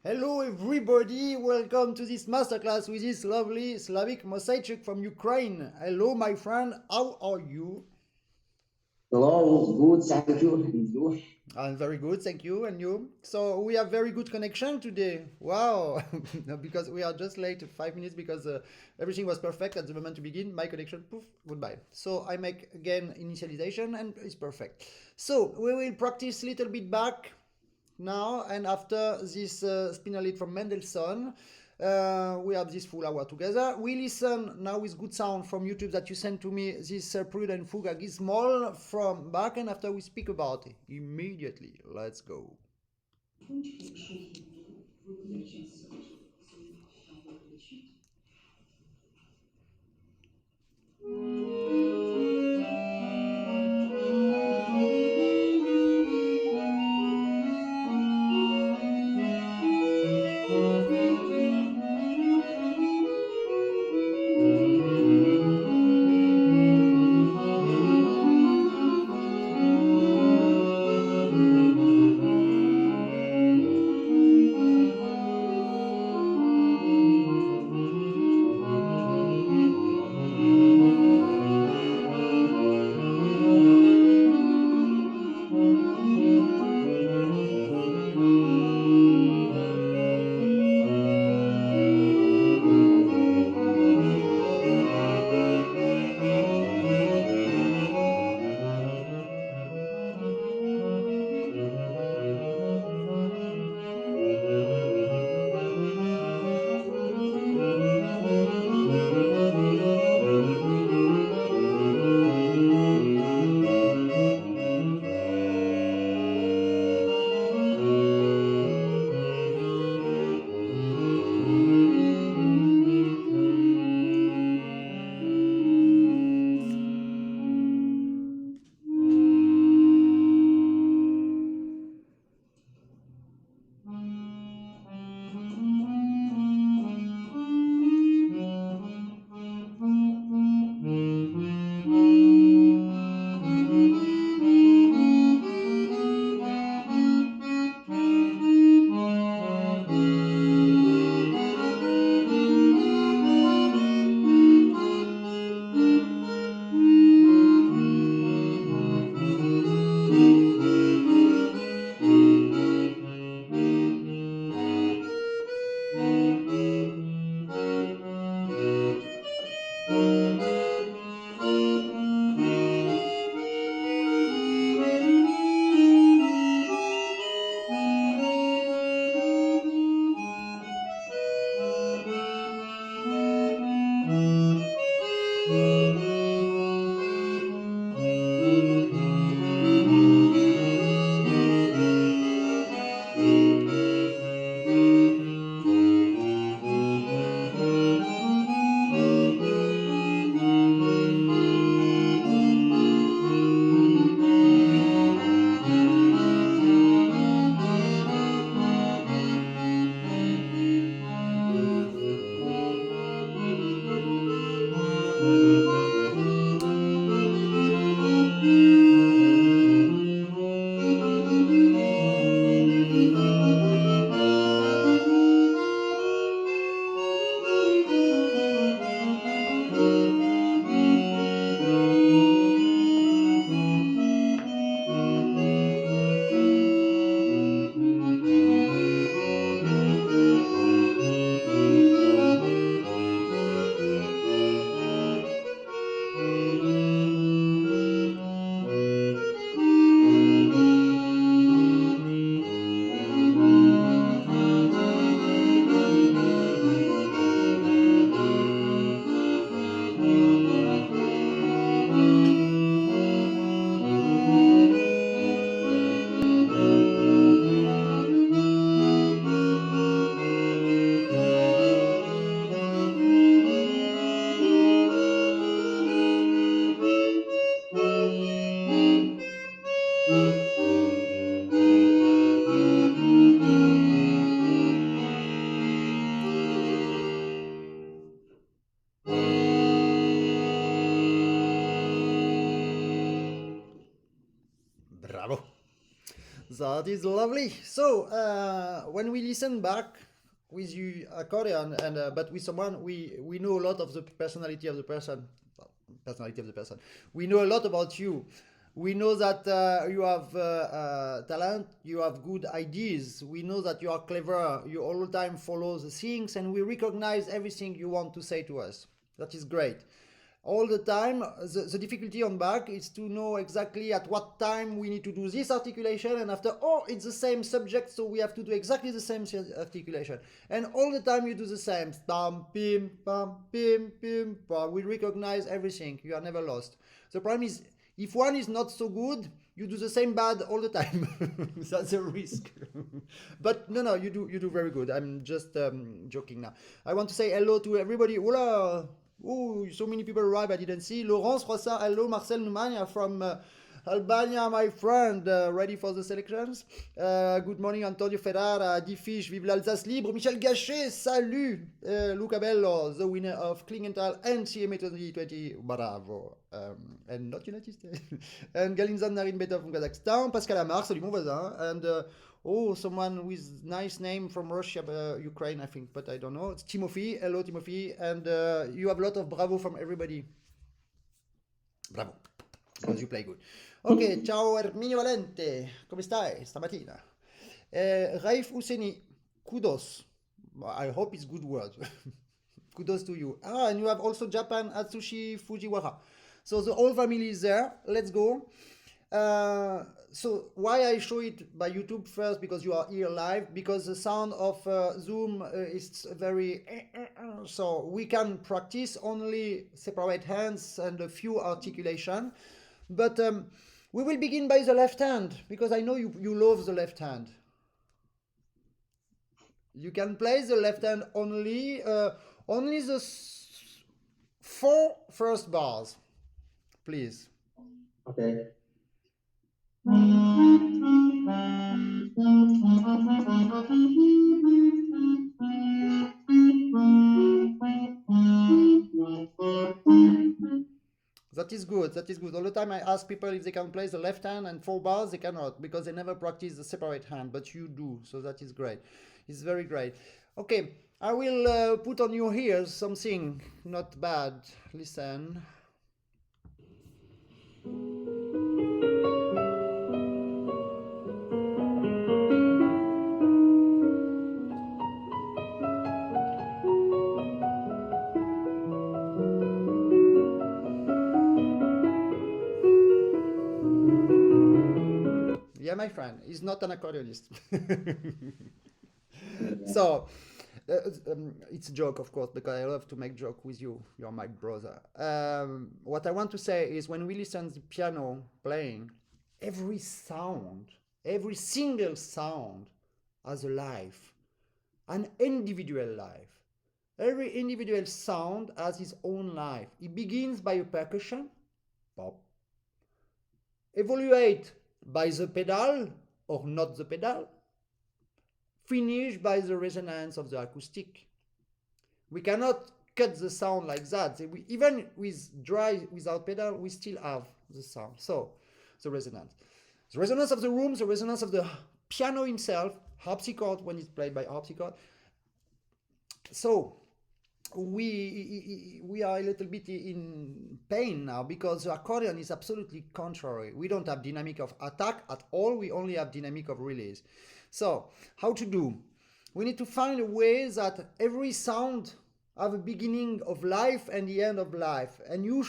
Hello everybody, welcome to this masterclass with this lovely Slavik Moseichuck from Ukraine. Hello my friend, how are you? Hello, good, thank you. And you? I'm very good, thank you. And you? So we have very good connection today. Wow, because we are just late 5 minutes because everything was perfect at the moment to begin. My connection, poof, goodbye. So I make again initialization and it's perfect. So we will practice little bit back now, and after this spinal lead from Mendelssohn, we have this full hour together. We listen now with good sound from YouTube that you sent to me, this Preludio and Fuga Gizmol from Bach, and after we speak about it immediately. Let's go. That is lovely. So when we listen back with you accordion and but with someone, we know a lot of the personality of the person. Personality of the person. We know a lot about you. We know that you have talent, you have good ideas. We know that you are clever. You all the time follow the things, and we recognize everything you want to say to us. That is great. All the time, the difficulty on Bach is to know exactly at what time we need to do this articulation, and after, oh, it's the same subject, so we have to do exactly the same articulation. And all the time you do the same. Pam, pim, pam, pim, pim, pam. We recognize everything. You are never lost. The problem is, if one is not so good, you do the same bad all the time. That's a risk. But no, you do very good. I'm just joking now. I want to say hello to everybody. Hola! Oh, so many people arrived I didn't see. Laurence Rossa, hello. Marcel Numania from Albania, my friend. Ready for the selections? Good morning, Antonio Ferrara, Diffish, Vive l'Alsace Libre. Michel Gachet, salut. Luca Bello, the winner of Klingenthal and CMA 2020. Bravo. And not United States. And Galinzan Narin Beta from Kazakhstan. Pascal Amar, salut mon voisin. And oh, someone with nice name from Russia, Ukraine, I think, but I don't know. It's Timothy. Hello, Timothy. And you have a lot of bravo from everybody. Bravo, because you play good. Ok, ciao Erminio Valente. Come stai stamattina? Raif Husseini, kudos. I hope it's good word. Kudos to you. Ah, and you have also Japan, Atsushi Fujiwara. So the whole family is there. Let's go. So why I show it by YouTube first, because you are here live, because the sound of Zoom is very so we can practice only separate hands and a few articulation, but we will begin by the left hand, because I know you love the left hand. You can play the left hand only the 4 first bars, please. Okay. That is good. That is good. All the time I ask people if they can play the left hand and 4 bars, they cannot, because they never practice the separate hand, but you do. So that is great. It's very great. Okay, I will put on your ears something not bad. Listen. Yeah, my friend, he's not an accordionist. So, it's a joke, of course, because I love to make joke with you. You're my brother. What I want to say is, when we listen to the piano playing, every sound, every single sound has a life, an individual life. Every individual sound has its own life. It begins by a percussion, pop, evaluate by the pedal or not the pedal, finish by the resonance of the acoustic. We cannot cut the sound like that. Even with dry, without pedal, we still have the sound. So, the resonance. The resonance of the room, the resonance of the piano himself, harpsichord when it's played by harpsichord. So, we are a little bit in pain now, because the accordion is absolutely contrary. We don't have dynamic of attack at all. We only have dynamic of release. So how to do? We need to find a way that every sound have a beginning of life and the end of life, and you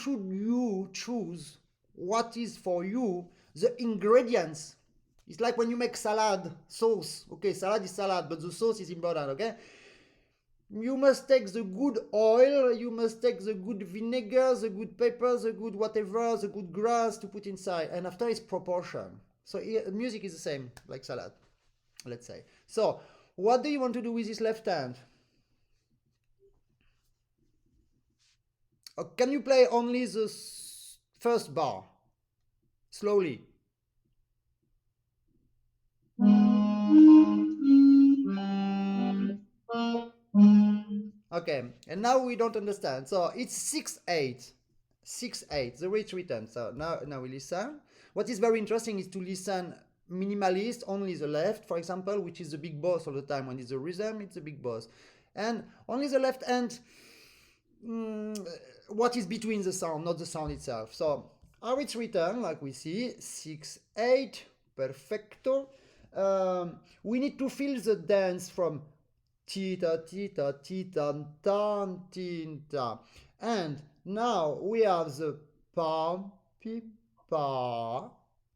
choose what is for you the ingredients. It's like when you make salad, sauce. Okay, salad is salad, but the sauce is important. Okay, you must take the good oil, you must take the good vinegar, the good pepper, the good whatever, the good grass to put inside, and after it's proportion. So music is the same, like salad, let's say. So what do you want to do with this left hand? Can you play only the first bar slowly? Okay, and now we don't understand. So it's 6/8, 6/8, the way it's written. So now we listen. What is very interesting is to listen minimalist, only the left, for example, which is the big boss all the time. When it's a rhythm, it's the big boss. And only the left hand, what is between the sound, not the sound itself. So how it's written, like we see, 6/8, perfecto. We need to feel the dance from tita, tita, tita, tan, tinta. And now we have the pam, pim, pa,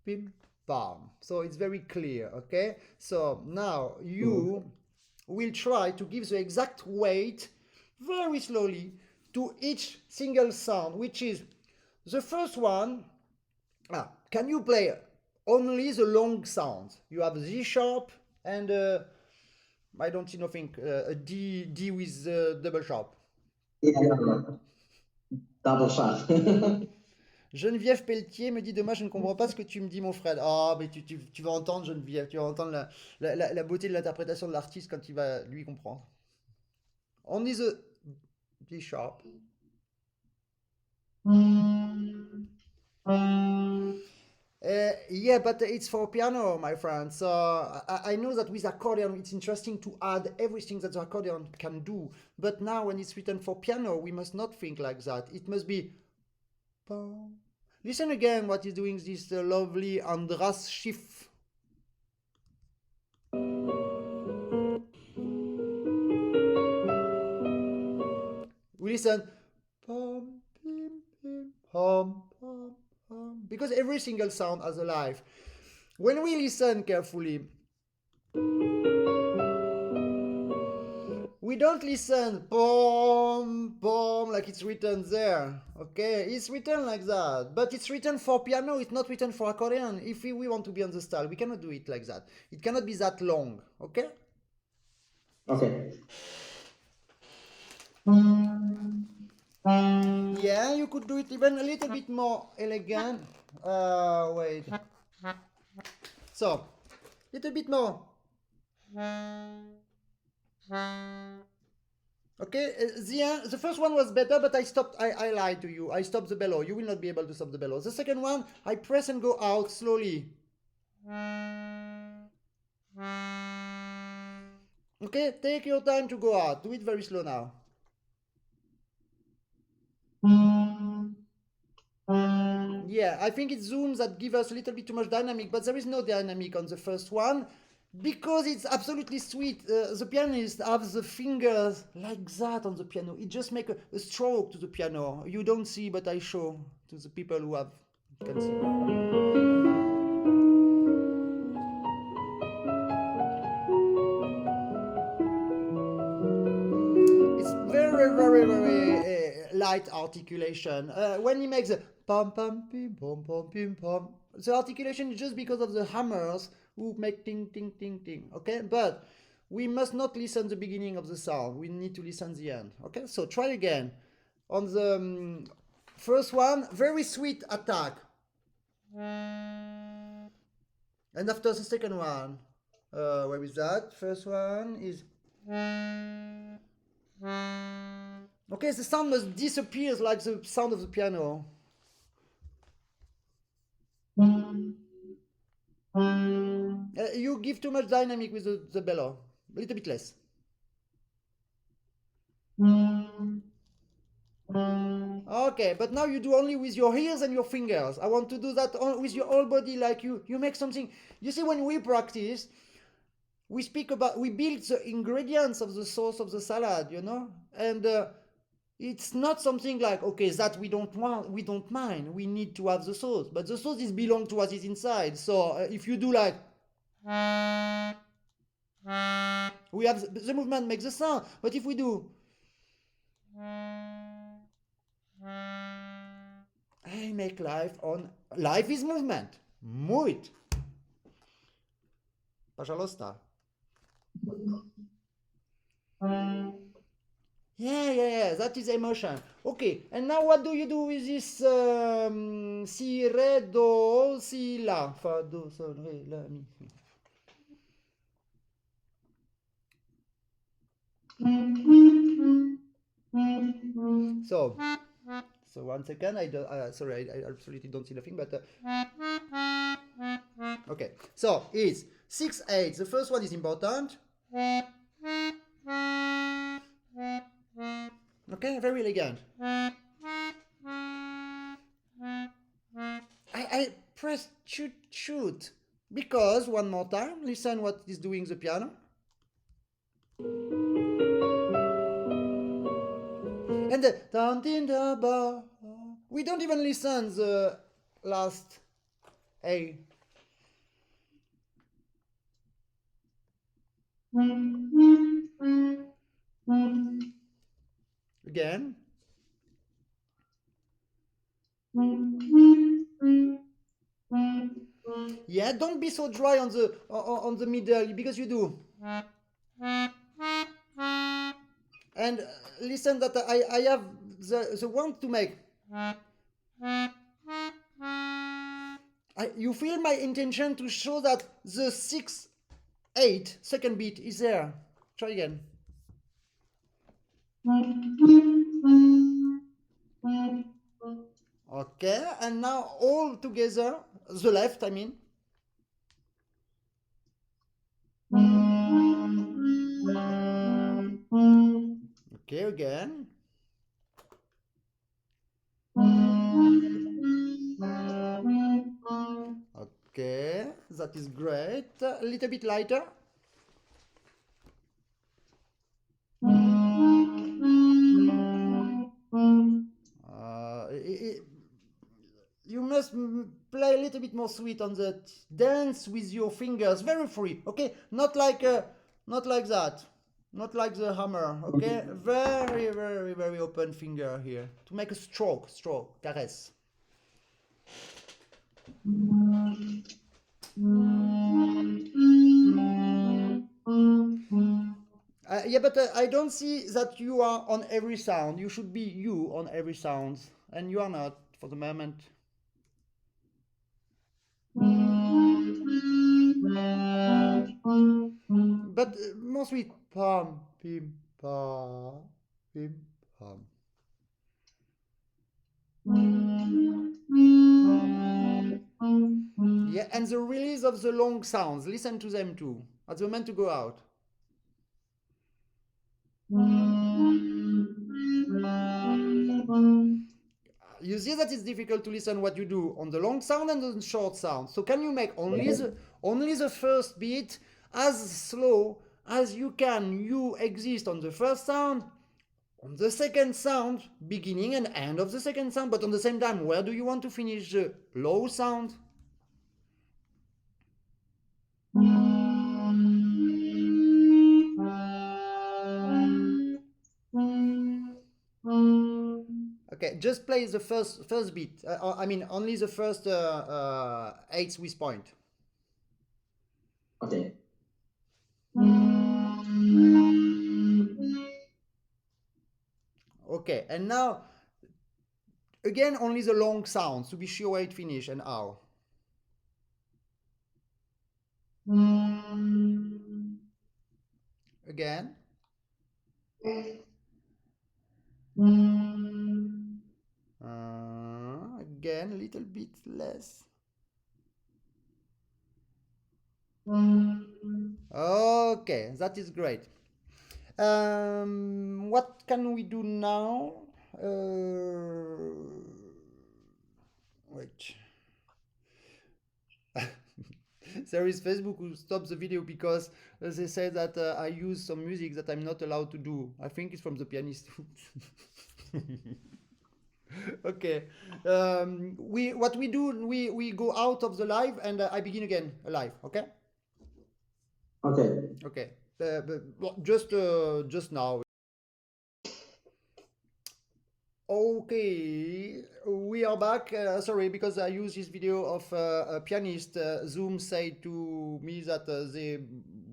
pim, pam. So it's very clear, okay? So now you will try to give the exact weight very slowly to each single sound, which is the first one. Can you play only the long sounds? You have Z sharp and I don't see nothing, a D with double sharp. Yeah, double sharp. Geneviève Pelletier me dit dommage, je ne comprends pas ce que tu me dis, mon Fred. Ah, mais tu vas entendre, Geneviève, tu vas entendre la beauté de l'interprétation de l'artiste quand il va lui comprendre. Only the D sharp. Yeah, but it's for piano, my friend. So I know that with accordion, it's interesting to add everything that the accordion can do. But now, when it's written for piano, we must not think like that. It must be. Listen again what is doing this lovely Andras Schiff. We listen. Pom, pim, pim, pom, pom, pom. Because every single sound has a life. When we listen carefully, we don't listen pom, pom like it's written there. Okay, it's written like that, but it's written for piano, it's not written for accordion. If we want to be on the style, we cannot do it like that. It cannot be that long, okay? Okay. Yeah, you could do it even a little bit more elegant. Wait. So, little bit more. Okay, the first one was better, but I lied to you. I stopped the bellow. You will not be able to stop the bellow. The second one, I press and go out slowly. Okay, take your time to go out. Do it very slow now. Yeah, I think it's zooms that give us a little bit too much dynamic, but there is no dynamic on the first one. Because it's absolutely sweet. The pianist has the fingers like that on the piano. It just makes a stroke to the piano. You don't see, but I show to the people who can see. It's very, very, very light articulation. When he makes a pom pom pim pom pom pim pom, the articulation is just because of the hammers who make ting ting ting ting. Okay, but we must not listen the beginning of the sound. We need to listen the end. Okay, so try again. On the first one, very sweet attack. And after the second one, where is that? First one is. Okay, the sound must disappear like the sound of the piano. You give too much dynamic with the bellow. A little bit less. Okay, but now you do only with your ears and your fingers. I want to do that with your whole body, like you make something. You see, when we practice, we build the ingredients of the sauce of the salad, you know? And it's not something like, okay, that we don't mind. We need to have the sauce. But the sauce is belong to what is inside. So if you do like, we have the movement makes the sound. But if we do, I make life is movement. Move it. Пожалуйста. Yeah, that is emotion. Okay, and now what do you do with this si, re, do, si, la? Fa, do, sol, re, la, mi. So, So 1 second, sorry, I absolutely don't see nothing, but okay. So it's 6/8. The first one is important. Okay, very elegant. I pressed shoot because one more time, listen what is doing the piano. And the down in the bar. We don't even listen the last A. Again. Yeah, don't be so dry on the middle because you do. And listen that I have the want to make. You feel my intention to show that the 6/8 second beat is there. Try again. Okay, and now all together, the left, I mean. Okay, again. Okay, that is great. A little bit lighter. You must play a little bit more sweet on that. Dance with your fingers, very free. Okay, not like that, not like the hammer. Okay, very, very, very open finger here to make a stroke, caress. Yeah, but I don't see that you are on every sound. You should be you on every sound, and you are not for the moment. But more sweet. Pam, pim, pa, pim, pam. Yeah, and the release of the long sounds. Listen to them too. At the moment to go out. You see that it's difficult to listen what you do on the long sound and on the short sound. So can you make only the first beat as slow as you can? You exist on the first sound, on the second sound, beginning and end of the second sound, but on the same time, where do you want to finish the low sound? Okay, just play the first beat. I mean, only the first 8th with point. Okay. Okay, and now again only the long sounds to be sure where it finish and how. Again. Again, a little bit less. Okay, that is great. What can we do now? Wait. There is Facebook who stops the video because they say that I use some music that I'm not allowed to do. I think it's from the pianist. Okay. What we do, we go out of the live and I begin again live. Okay. Okay. Okay. But just now. Okay, we are back. Sorry, because I use this video of a pianist. Zoom said to me that they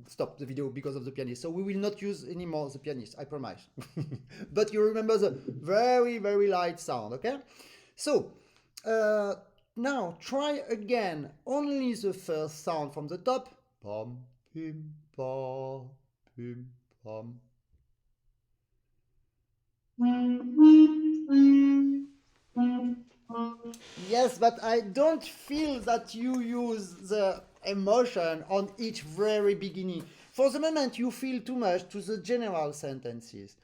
stopped the video because of the pianist. So we will not use anymore the pianist, I promise. But you remember the very, very light sound, okay? So, now try again only the first sound from the top. Pom, pim, pom, pim, pom. Yes, but I don't feel that you use the emotion on each very beginning. For the moment, you feel too much to the general sentences.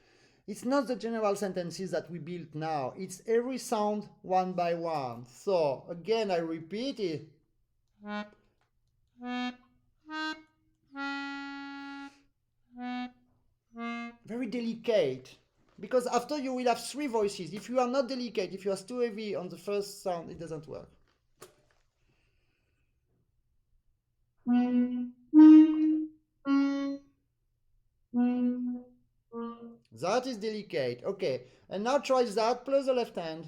It's not the general sentences that we build now. It's every sound one by one. So, again, I repeat it. Very delicate. Because after you will have three voices. If you are not delicate, if you are too heavy on the first sound, it doesn't work. That is delicate. Okay. And now try that plus the left hand.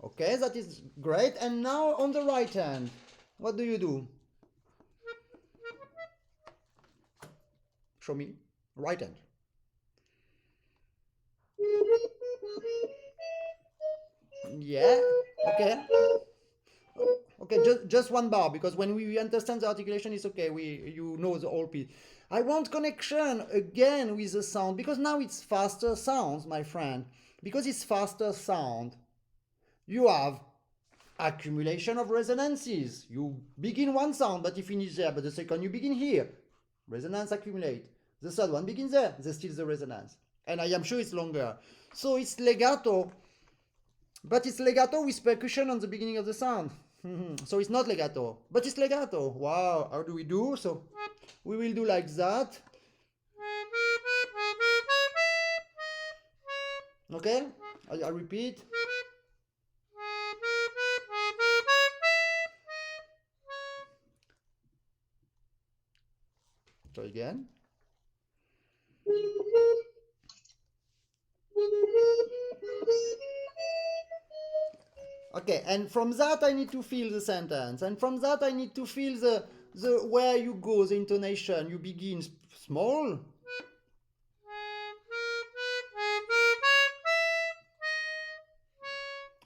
Okay, that is great. And now on the right hand, what do you do? Show me. Right hand. Yeah. Okay. Okay, just one bar, because when we understand the articulation, it's okay. You know the whole piece. I want connection again with the sound, because now it's faster sounds, my friend. Because it's faster sound, you have accumulation of resonances. You begin one sound, but you finish there. But the second you begin here, resonance accumulate. The third one begins there. There's still the resonance. And I am sure it's longer. So it's legato, but it's legato with percussion on the beginning of the sound. So it's not legato, but it's legato. Wow, how do we do? So we will do like that. Okay, I repeat. Try again. Okay, and from that I need to feel the sentence, and from that I need to feel the where you go, the intonation. You begin small.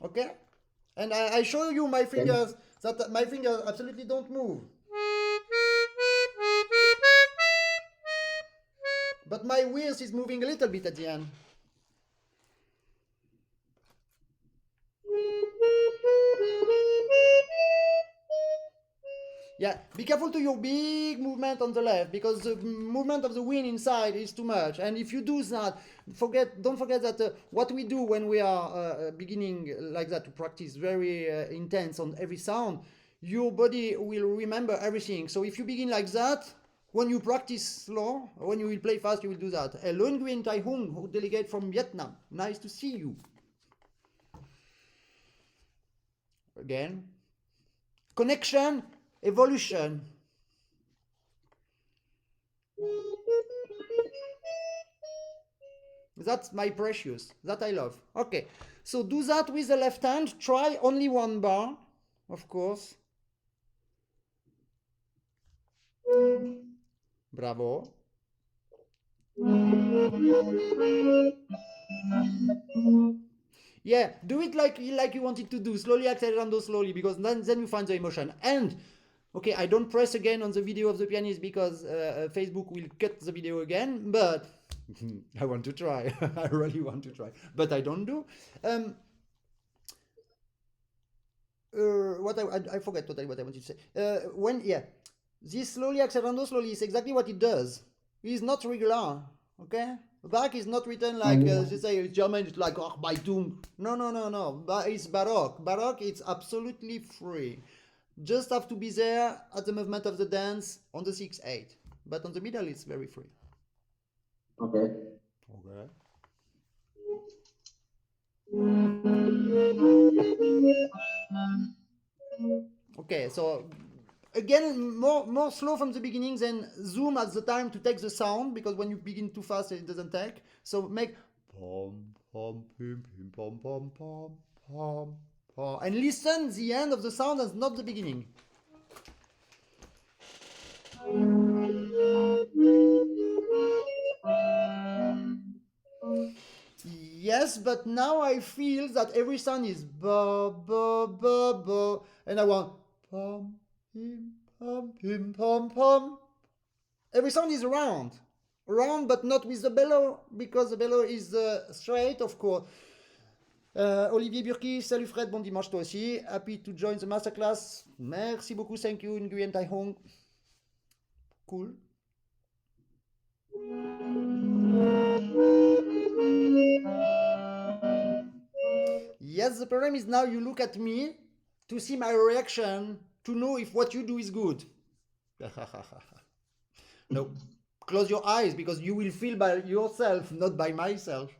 Okay, and I show you my fingers, that my fingers absolutely don't move. But my wheels is moving a little bit at the end. Yeah, be careful to your big movement on the left, because the movement of the wind inside is too much. And if you do that, don't forget that what we do when we are beginning like that to practice very intense on every sound, your body will remember everything. So if you begin like that, when you practice slow, when you will play fast, you will do that. Hello Nguyen Tai Hung, who delegate from Vietnam. Nice to see you. Again. Connection, evolution. That's my precious. That I love. Okay. So do that with the left hand. Try only one bar, of course. Bravo. Yeah, do it like you wanted to do. Slowly, accelerando slowly, because then you find the emotion. And okay, I don't press again on the video of the pianist, because Facebook will cut the video again. But I want to try. I really want to try, but I don't do. What I forget totally what I wanted to say. This slowly accelerando slowly is exactly what it does. It is not regular. Okay, Bach is not written like they say German. It's like oh, by Tung. No. It's Baroque. Baroque, it's absolutely free. Just have to be there at the movement of the dance on the 6/8. But on the middle, it's very free. Okay. Okay, so again, more slow from the beginning, then zoom at the time to take the sound, because when you begin too fast, it doesn't take. So make pom pom pim pim pom pom pom pom pom, and listen the end of the sound and not the beginning. Yes, but now I feel that every sound is ba ba ba ba, and I want pom pim pom pim pom pom every sound is round. Round, but not with the bellow, because the bellow is straight, of course. Olivier Burki, salut Fred, bon dimanche toi aussi. Happy to join the masterclass. Merci beaucoup, thank you, Nguyen Tai Hong. Cool. Yes, the problem is now you look at me to see my reaction, to know if what you do is good. No, close your eyes, because you will feel by yourself, not by myself.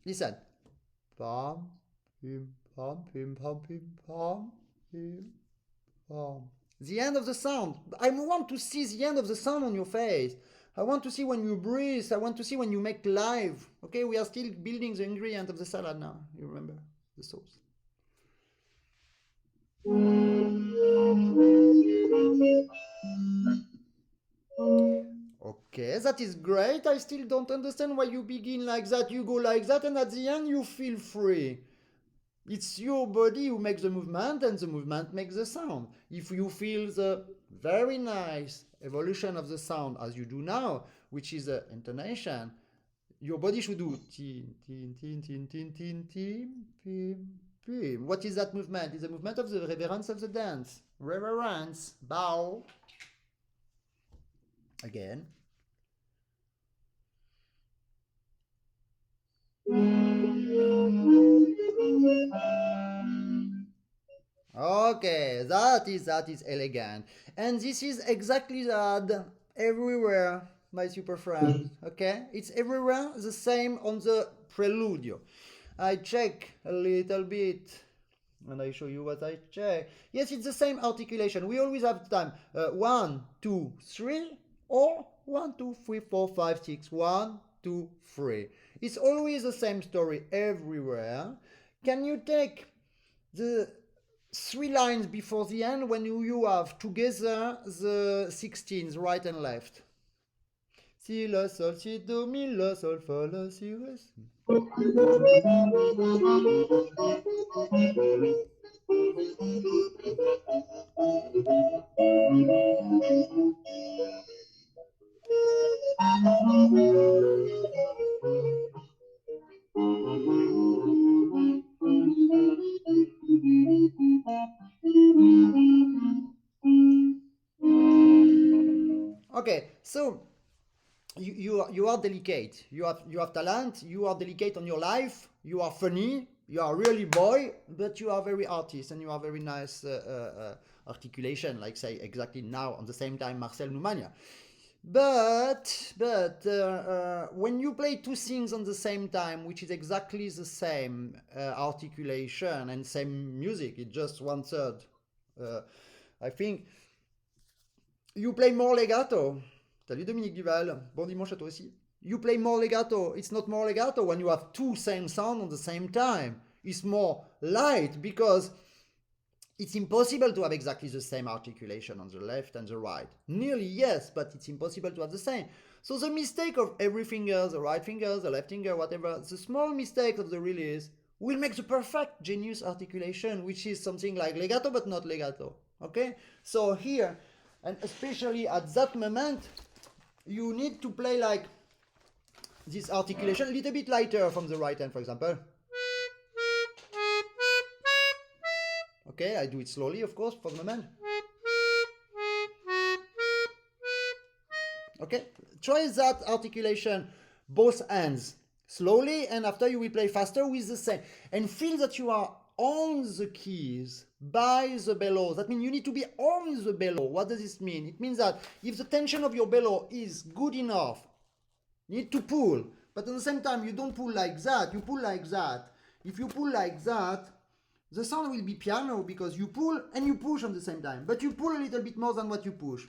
Listen. Pam, pim, pam, pim, pam, pim, pam, pim, pam. The end of the sound. I want to see the end of the sound on your face. I want to see when you breathe. I want to see when you make live. Okay, we are still building the ingredient of the salad now. You remember the sauce. Okay, that is great. I still don't understand why you begin like that, you go like that, and at the end you feel free. It's your body who makes the movement, and the movement makes the sound. If you feel the very nice evolution of the sound as you do now, which is the intonation, your body should do tin, tin, tin, tin, tin, tin, tin, pim, pim. What is that movement? It's the movement of the reverence of the dance. Reverence, bow. Again. Okay, that is elegant. And this is exactly that everywhere, my super friend. Okay? It's everywhere the same on the Preludio. I check a little bit and I show you what I check. Yes, it's the same articulation. We always have time. 1, 2, 3, or 1, 2, 3, 4, 5, 6. 1, 2, 3. It's always the same story everywhere. Can you take the 3 lines before the end when you have together the 16s, right and left? Si, la, sol, si, do, mi, la, sol, fa, la, si, re, si. Okay, so you are delicate. You have talent. You are delicate on your life. You are funny. You are really boy, but you are very artist, and you are very nice articulation, like say exactly now on the same time Marcel Numania. But when you play two things on the same time, which is exactly the same articulation and same music, it's just 1/3. I think you play more legato. Salut Dominique Duval. Bon dimanche à toi aussi. You play more legato. It's not more legato when you have two same sound on the same time. It's more light because it's impossible to have exactly the same articulation on the left and the right. Nearly yes, but it's impossible to have the same. So the mistake of every finger, the right finger, the left finger, whatever, the small mistake of the release will make the perfect genius articulation, which is something like legato but not legato. Okay? So here, and especially at that moment, you need to play like this articulation a little bit lighter from the right hand, for example. Okay, I do it slowly, of course, for the moment. Okay, try that articulation, both hands, slowly, and after you will play faster with the same. And feel that you are on the keys by the bellows. That means you need to be on the bellow. What does this mean? It means that if the tension of your bellow is good enough, you need to pull. But at the same time, you don't pull like that, you pull like that. If you pull like that, the sound will be piano because you pull and you push at the same time. But you pull a little bit more than what you push.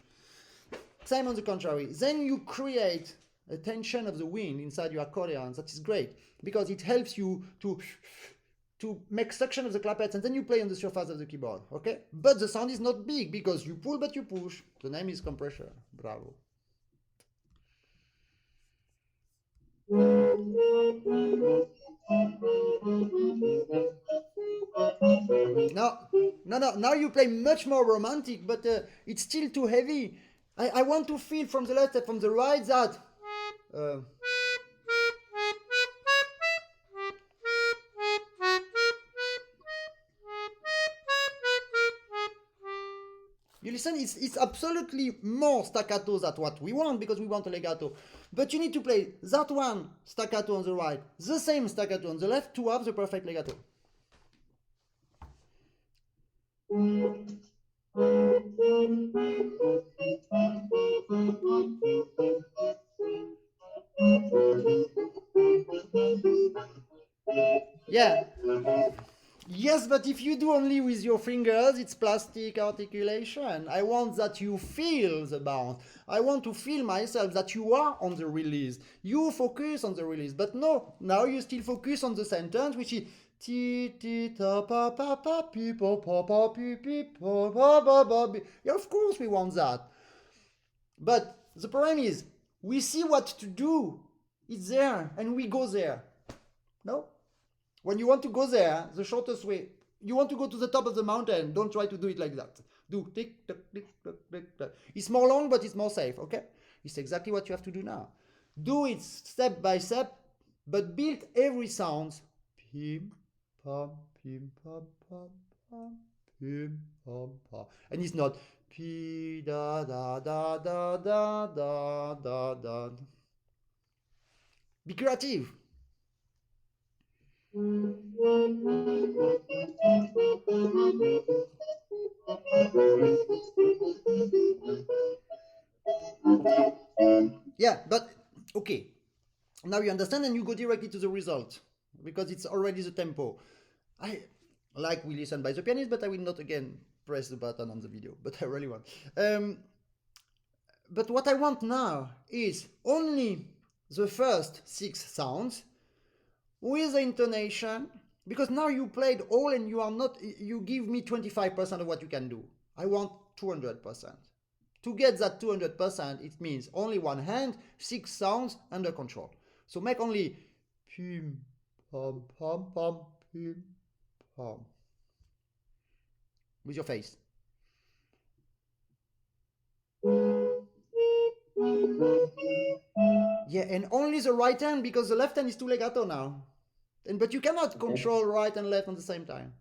Same on the contrary. Then you create a tension of the wind inside your accordion. That is great because it helps you to make suction of the clapets, and then you play on the surface of the keyboard. Okay? But the sound is not big because you pull but you push. The name is compressor. Bravo. No. Now you play much more romantic, but it's still too heavy. I want to feel from the left and from the right that. Uh, You listen, it's absolutely more staccato than what we want because we want a legato. But you need to play that one staccato on the right, the same staccato on the left to have the perfect legato. Yeah. Yes, but if you do only with your fingers, it's plastic articulation. I want that you feel the bounce. I want to feel myself that you are on the release. You focus on the release. But no, now you still focus on the sentence, which is ti ti ta pa pa pa pi pa pa pa pi pi pa pa pa pa pi. Yeah, of course we want that. But the problem is, we see what to do. It's there, and we go there. No? When you want to go there, the shortest way, you want to go to the top of the mountain, don't try to do it like that. Do tick, tick, tick, tick, tick, tick. It's more long, but it's more safe, okay? It's exactly what you have to do now. Do it step by step, but build every sound. Pim, pam, pim, pam, pam, pam, pim, pam, pam. And it's not pi, da, da, da, da, da, da, da, da. Be creative. Yeah, but okay. Now you understand and you go directly to the result because it's already the tempo. I like we listen by the pianist, but I will not again press the button on the video, but I really want. But what I want now is only the first 6 sounds with the intonation, because now you played all and you are not, you give me 25% of what you can do. I want 200%. To get that 200%, it means only one hand, 6 sounds under control. So make only pim, pam, pam, pam, pim, pam. With your face. Yeah, and only the right hand because the left hand is too legato now. But you cannot control right and left at the same time.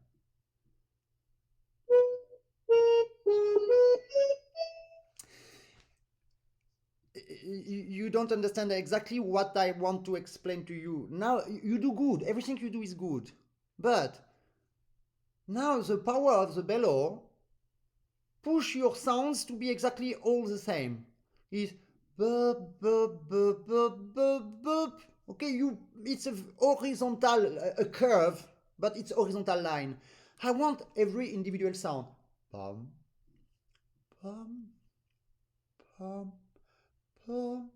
You don't understand exactly what I want to explain to you. Now you do good. Everything you do is good. But now the power of the bellow push your sounds to be exactly all the same. Is bup, bup, bup, bup, bup, bup. Okay, it's a horizontal, a curve, but it's horizontal line. I want every individual sound. Pum, pum, pum, pum,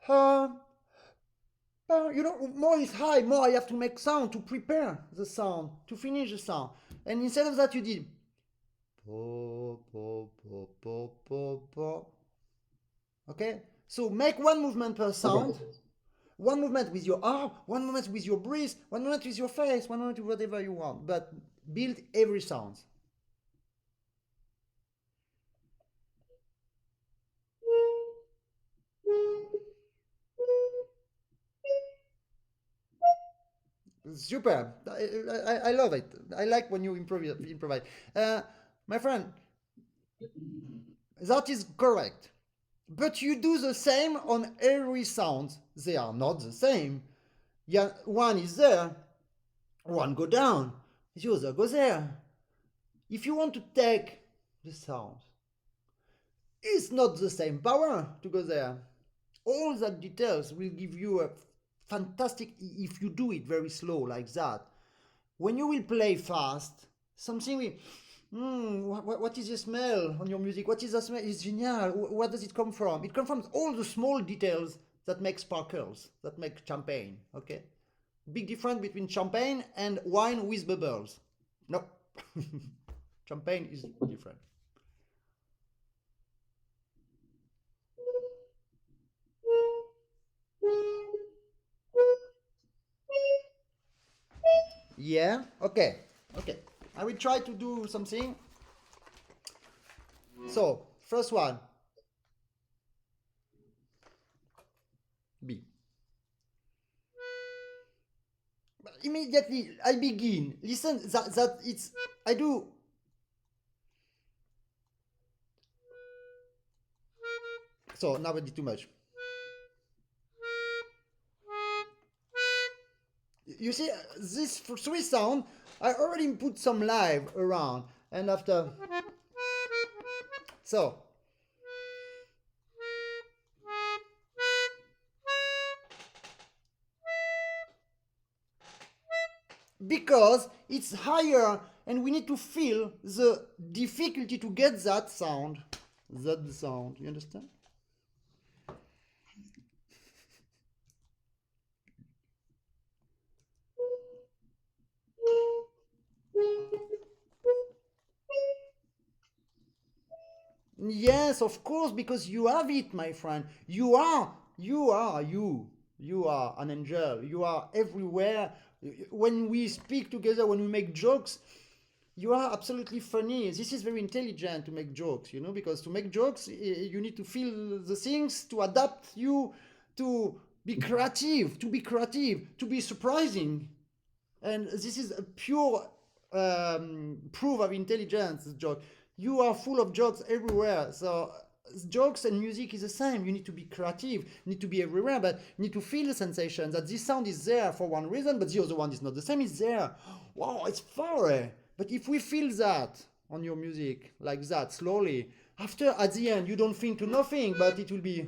pum, pum. You know, more is high, more I have to make sound to prepare the sound, to finish the sound. And instead of that, you did po, po, po, po, po, po. Okay? So make one movement per sound. Okay. One movement with your arm, one movement with your breath, one movement with your face, one movement with whatever you want. But build every sound. Super. I love it. I like when you improvise. My friend, that is correct. But you do the same on every sound. They are not the same. Yeah, one is there, one go down, the other goes there. If you want to take the sound, it's not the same power to go there. All that details will give you a fantastic, if you do it very slow like that. When you will play fast, something will, what is the smell on your music? What is the smell? It's genial. Where does it come from? It comes from all the small details that make sparkles, that make champagne, okay? Big difference between champagne and wine with bubbles. No. Champagne is different. Yeah, okay, okay. I will try to do something. So, first one, B. Immediately, I begin. Listen, that it's, I do. So, now I did too much. You see, this three sound, I already put some live around. And after, so, because it's higher and we need to feel the difficulty to get that sound. That sound, you understand? Yes, of course, because you have it, my friend. You are an angel. You are everywhere. When we speak together, when we make jokes, you are absolutely funny. This is very intelligent to make jokes, because to make jokes, you need to feel the things, to adapt you, to be creative, to be surprising. And this is a pure proof of intelligence, this joke. You are full of jokes everywhere. So jokes and music is the same. You need to be creative, need to be everywhere, but you need to feel the sensation that this sound is there for one reason, but the other one is not the same, it's there. Wow, it's far away. But if we feel that on your music, like that, slowly, after, at the end, you don't think to nothing, but it will be...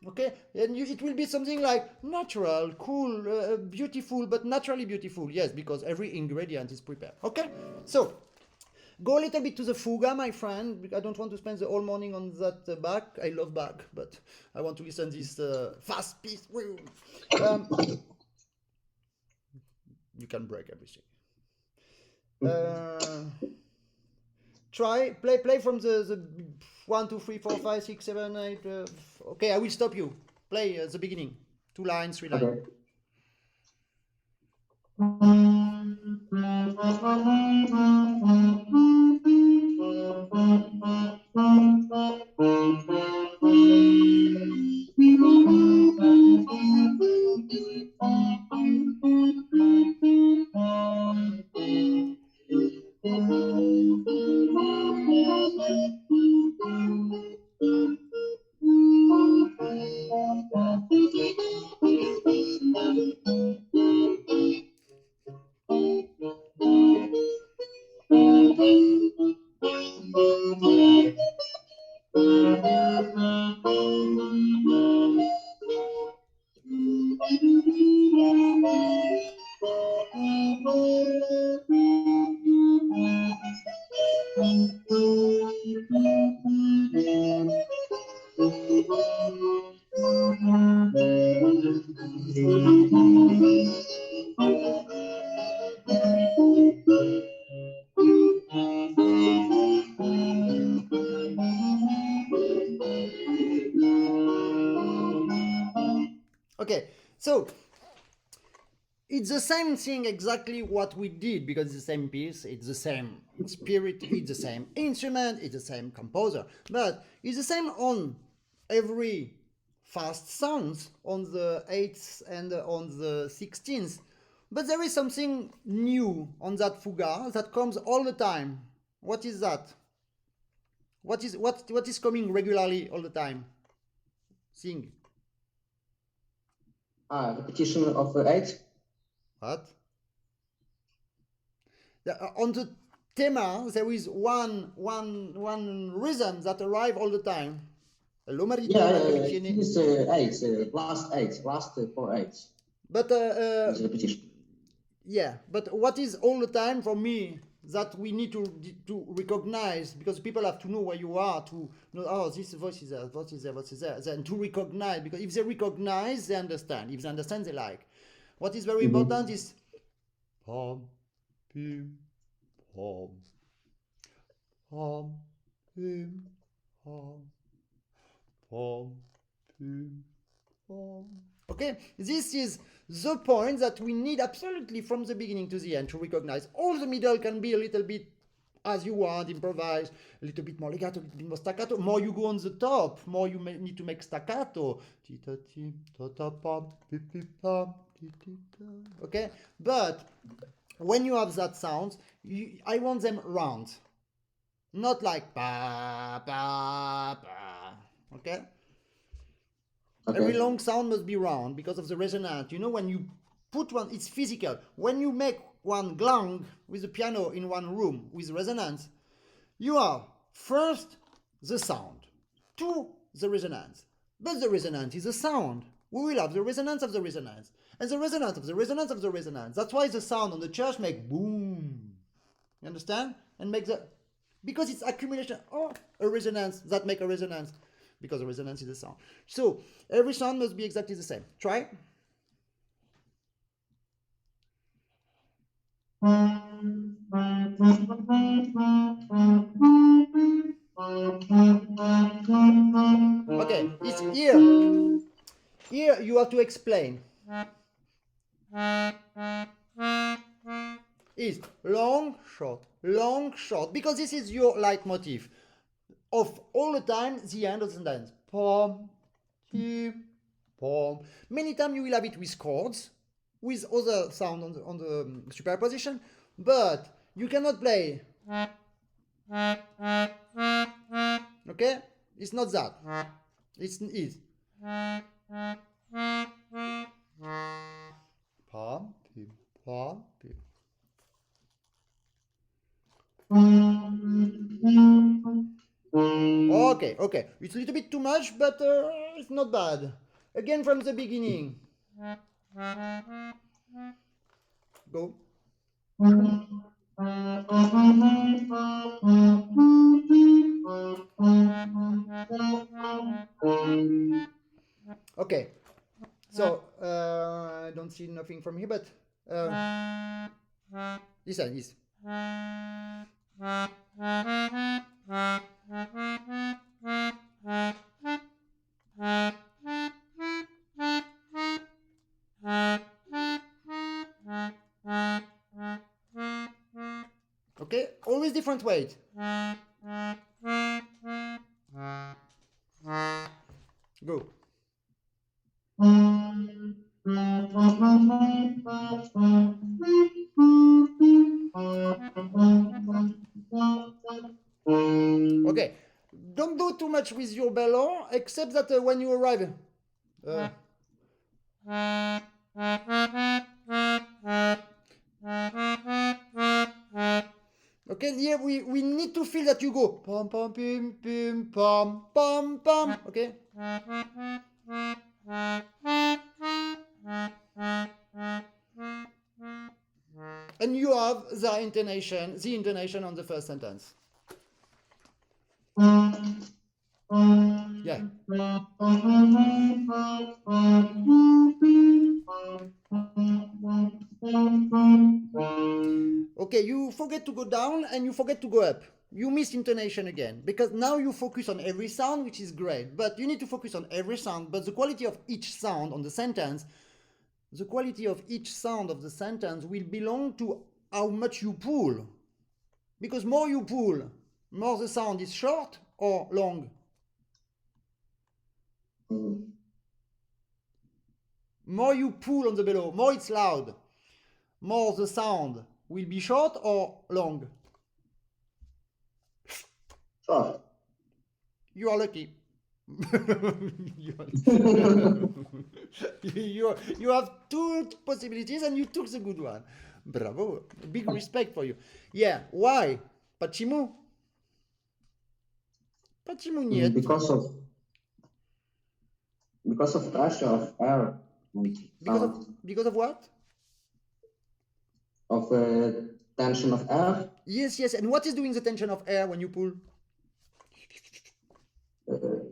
Okay, and it will be something like natural, cool, beautiful, but naturally beautiful. Yes, because every ingredient is prepared. Okay, so go a little bit to the Fuga, my friend. I don't want to spend the whole morning on that Bach. I love Bach, but I want to listen this fast piece. You can break everything. Try play from the 1 2 3 4 5 6 7 8. Okay, I will stop you. Play the beginning. 2 lines, 3 lines. Okay. Okay, so it's the same thing exactly what we did because it's the same piece, it's the same spirit, it's the same instrument, it's the same composer, but it's the same on every fast sounds on the 8th and on the 16th. But there is something new on that fuga that comes all the time. What is that? What is coming regularly all the time? Sing. Repetition of 8. What? On the tema, there is one rhythm that arrive all the time. Lo marito, Yeah, la it collezione. is 8, last 8, last 4 8. But It's repetition. yeah, but what is all the time for me that we need to recognize, because people have to know where you are to know, oh, this voice is there, what is there, what is there, then to recognize, because if they recognize, they understand. If they understand, they like. What is very important is pom, pim, pom, pom, pim, pom, pom, pim, pom. Okay, this is the point that we need absolutely from the beginning to the end to recognize. All the middle can be a little bit as you want, improvise, a little bit more legato, a little bit more staccato. More you go on the top, more you need to make staccato. Okay? But when you have that sound, I want them round. Not like ba, ba, ba. Okay? Every long sound must be round because of the resonance. You know, when you put one, it's physical. When you make one glang with the piano in one room with resonance, you have first the sound, two the resonance. But the resonance is a sound. We will have the resonance of the resonance and the resonance of the resonance of the resonance. That's why the sound on the church make boom. You understand? And make the, because it's accumulation or a resonance that make a resonance, because the resonance is a sound. So every sound must be exactly the same. Try. Okay, it's here. Here you have to explain. Is long, short, because this is your leitmotif of all the time. The end of the sentence. Pom, tim, pom. Many times you will have it with chords, with other sound on the superposition, but you cannot play. Okay, it's not that. It's is. Pom, tim, pom, tim. Okay, okay. It's a little bit too much, but it's not bad. Again from the beginning. Go. Okay. So, I don't see nothing from here, but this one is. Okay, always different weight. Go. Okay, don't do too much with your ballon, except that when you arrive. Okay, here we need to feel that you go pom pom pim pim pom pom pom. Okay. And you have the intonation on the first sentence. Yeah. Okay, you forget to go down and you forget to go up. You miss intonation again, because now you focus on every sound, which is great, but you need to focus on every sound, but the quality of each sound on the sentence, the quality of each sound of the sentence will belong to how much you pull. Because more you pull, more the sound is short or long. More you pull on the bellow, more it's loud. More the sound will be short or long. Short. You are lucky. you have two possibilities and you took the good one. Bravo. Big respect for you. Yeah. Why? Почему? Почему нет? Because of pressure of air. Because of what? Of tension of air. Yes, yes. And what is doing the tension of air when you pull?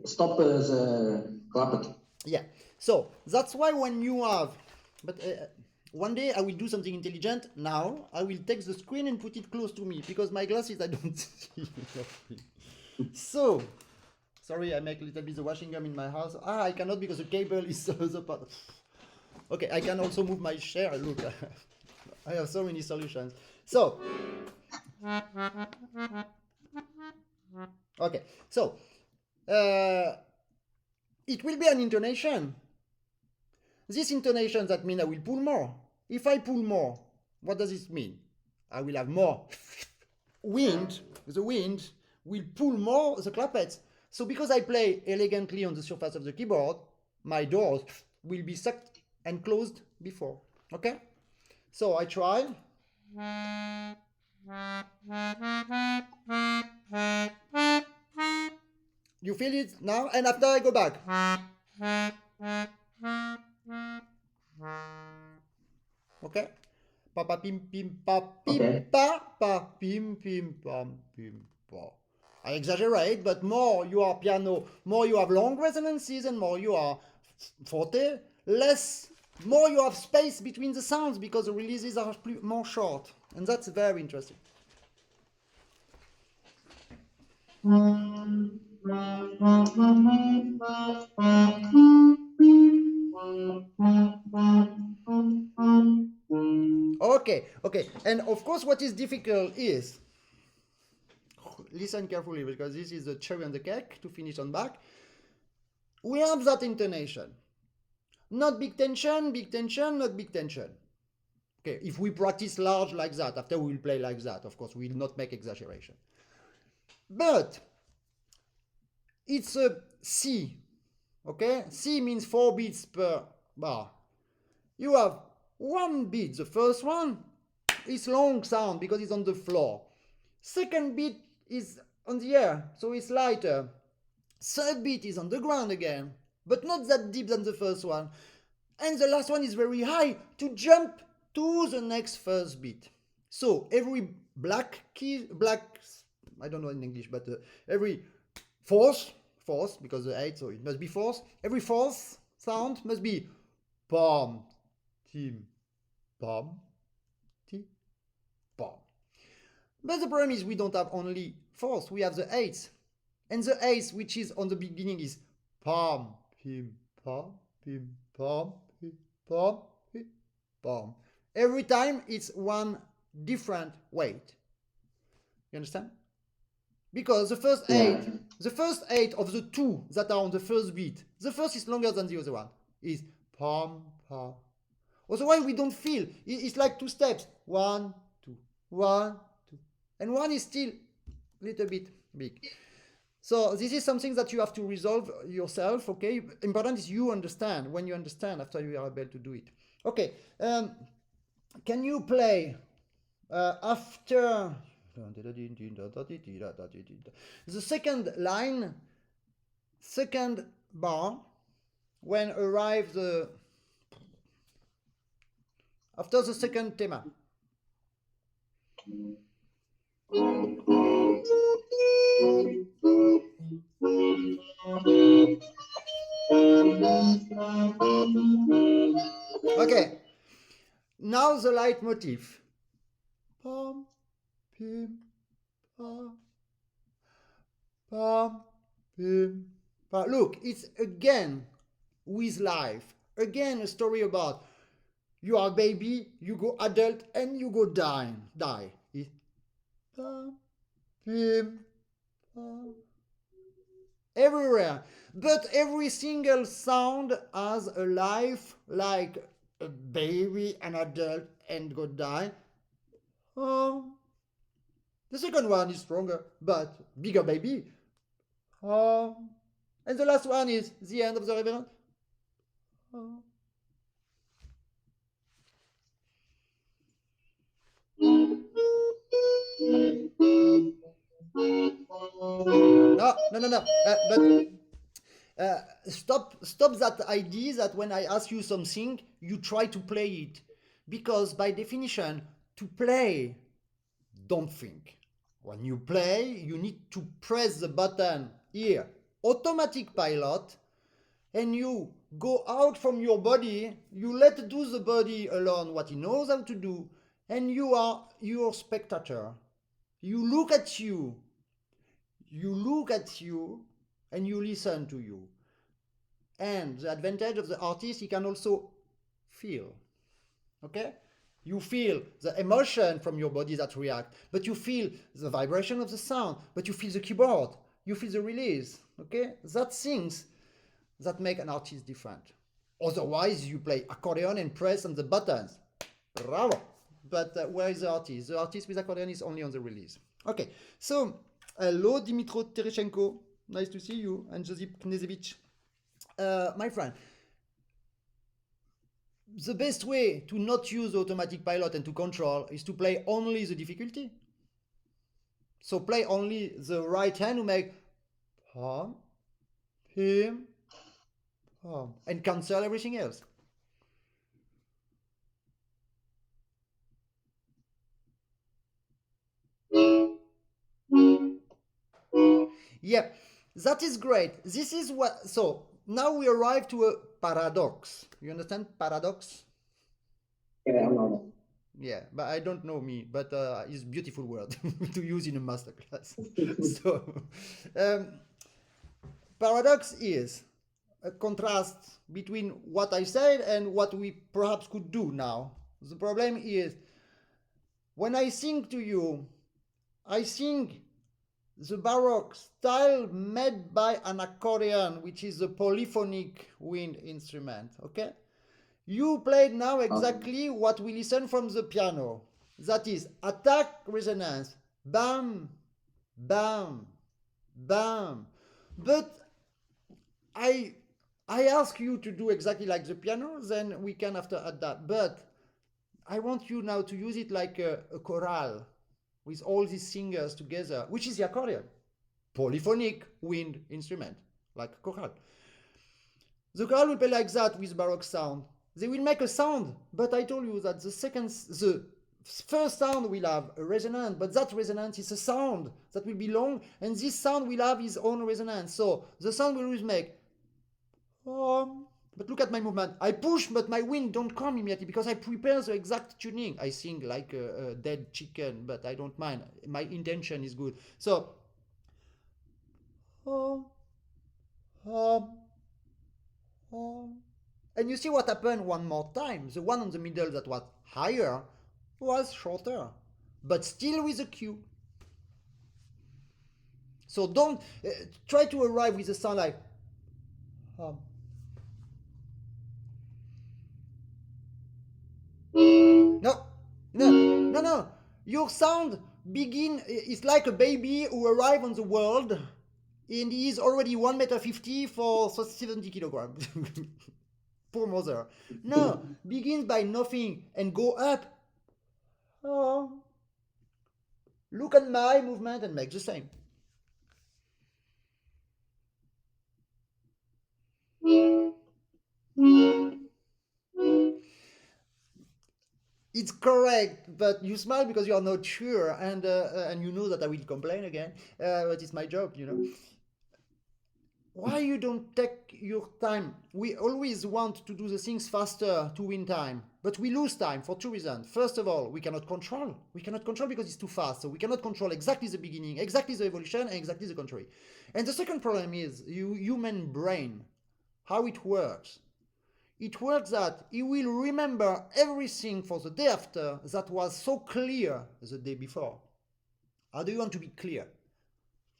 Stop the clappet. Yeah. So that's why when you have, but one day I will do something intelligent. Now I will take the screen and put it close to me because my glasses I don't see. So, sorry, I make a little bit of washing gum in my house. I cannot because the cable is the part. Okay, I can also move my chair. Look, I have so many solutions. So, okay, so it will be an intonation. This intonation, that means I will pull more. If I pull more, what does it mean? I will have more wind. The wind will pull more the clappets. So because I play elegantly on the surface of the keyboard, my doors will be sucked and closed before. Okay? So I try. You feel it now? And after I go back. Okay? Pa pa pim pim pa pim Okay. pa pim pim pam pim pa. I exaggerate, but more you are piano, more you have long resonances, and more you are forte, more you have space between the sounds because the releases are more short, and that's very interesting. Okay, and of course what is difficult is, listen carefully because this is the cherry on the cake to finish on Bach. We have that intonation. Not big tension, not big tension. Okay, if we practice large like that, after we will play like that, of course, we will not make exaggeration. But it's a C, okay? C means 4 beats per bar. You have 1 beat, the first one is long sound because it's on the floor. Second beat is on the air, so it's lighter. Third beat is on the ground again, but not that deep than the first one. And the last one is very high to jump to the next first beat. So every black key, I don't know in English, but every fourth, because the 8, so it must be fourth. Every fourth sound must be pom, tim, pom, ti, pom. But the problem is we don't have only fourth, we have the 8th. And the 8th, which is on the beginning, is pom, pim, pom, pim, pom, pim, pom, pim, pom. Every time it's one different weight. You understand? Because the first eight of the 2 that are on the first beat, the first is longer than the other one. Is pom, pom. Otherwise we don't feel. It's like 2 steps. 1, 2, 1, 2. And 1 is still a little bit big. So this is something that you have to resolve yourself, okay? Important is you understand. When you understand, after you are able to do it. Okay, can you play after the second line, second bar, when arrives the after the second thema? Okay, now the leitmotif. Pom, pim, pom, pom, pim, pom. Look, it's again with life. Again, a story about you are a baby, you go adult, and you go die. It's pom, pim, pom. Everywhere. But every single sound has a life, like a baby, an adult, and go die. The second one is stronger, but bigger baby. And the last one is the end of the reverend. No. Stop that idea that when I ask you something, you try to play it. Because by definition, to play, don't think. When you play, you need to press the button here, automatic pilot, and you go out from your body, you let do the body alone what he knows how to do, and you are your spectator. You look at you, and you listen to you. And the advantage of the artist, he can also feel. Okay? You feel the emotion from your body that react, but you feel the vibration of the sound, but you feel the keyboard, you feel the release. Okay? That's things that make an artist different. Otherwise, you play accordion and press on the buttons. Bravo! But where is the artist? The artist with accordion is only on the release. Okay, so hello Dimitro Tereshenko, nice to see you, and Josip Knezevich. My friend, the best way to not use the automatic pilot and to control is to play only the difficulty. So play only the right hand who make hum, him, hum, and cancel everything else. Yeah, that is great. This is what. So now we arrive to a paradox. You understand paradox? Yeah, I know. Yeah, but I don't know me. But it's a beautiful word to use in a masterclass. So paradox is a contrast between what I said and what we perhaps could do now. The problem is when I sing to you, I sing the Baroque style made by an accordion, which is a polyphonic wind instrument. Okay? You played now exactly what we listen from the piano. That is attack, resonance, bam, bam, bam. But I ask you to do exactly like the piano, then we can after add that. But I want you now to use it like a chorale with all these singers together, which is the accordion. Polyphonic wind instrument, like a chorale. The chorale will play like that with Baroque sound. They will make a sound, but I told you that the first sound will have a resonance, but that resonance is a sound that will be long, and this sound will have its own resonance. So the sound will always make but look at my movement. I push, but my wind don't come immediately because I prepare the exact tuning. I sing like a dead chicken, but I don't mind. My intention is good. So, and you see what happened one more time. The one on the middle that was higher was shorter, but still with a cue. So don't try to arrive with a sound like no, no. Your sound is like a baby who arrived on the world and he is already 1 meter 50 for 70 kilograms. Poor mother. No, begins by nothing and go up. Look at my movement and make the same. It's correct, but you smile because you are not sure, and you know that I will complain again. But it's my job, you know. Why you don't take your time? We always want to do the things faster to win time, but we lose time for two reasons. First of all, we cannot control. We cannot control because it's too fast, so we cannot control exactly the beginning, exactly the evolution, and exactly the contrary. And the second problem is human brain, how it works. It works that it will remember everything for the day after that was so clear the day before. How do you want to be clear?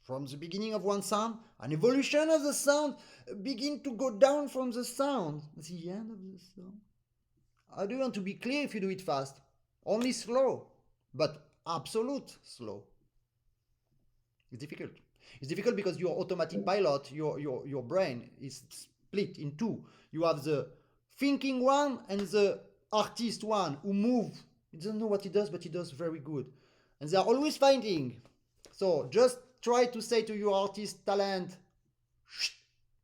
From the beginning of one sound, an evolution of the sound begin to go down from the sound, the end of the sound. How do you want to be clear if you do it fast? Only slow, but absolute slow. It's difficult. It's difficult because your automatic pilot, your brain is split in two. You have the thinking one and the artist one who move. He doesn't know what he does, but he does very good. And they are always fighting. So just try to say to your artist talent,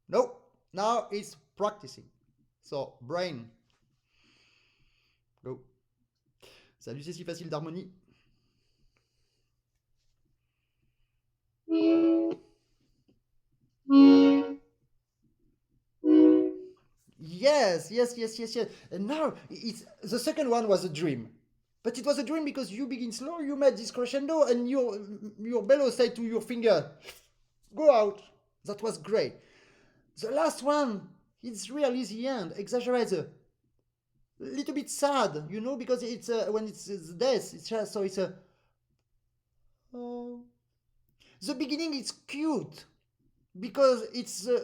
no, now it's practicing. So, brain. Go. Salut, c'est si facile d'harmonie. Yes. And now, the second one was a dream. But it was a dream because you begin slow, you made this crescendo, and your bellow said to your finger, go out. That was great. The last one, it's really the end. Exaggerate the little bit sad, you know, because it's when it's death, it's just, so it's a oh. The beginning is cute because it's a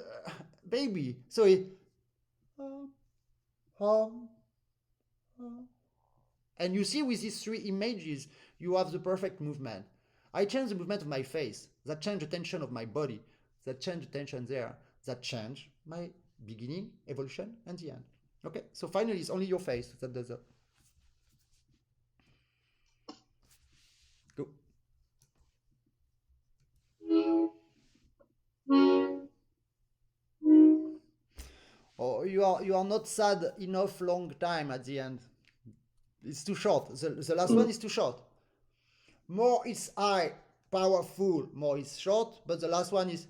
baby, so it um, um, and you see with these three images, you have the perfect movement. I change the movement of my face, that change the tension of my body, that change the tension there, that change my beginning, evolution, and the end. Okay, so finally it's only your face that does that. Go. Or you are not sad enough long time at the end. It's too short. The last one is too short. More is high, powerful, more is short, but the last one is.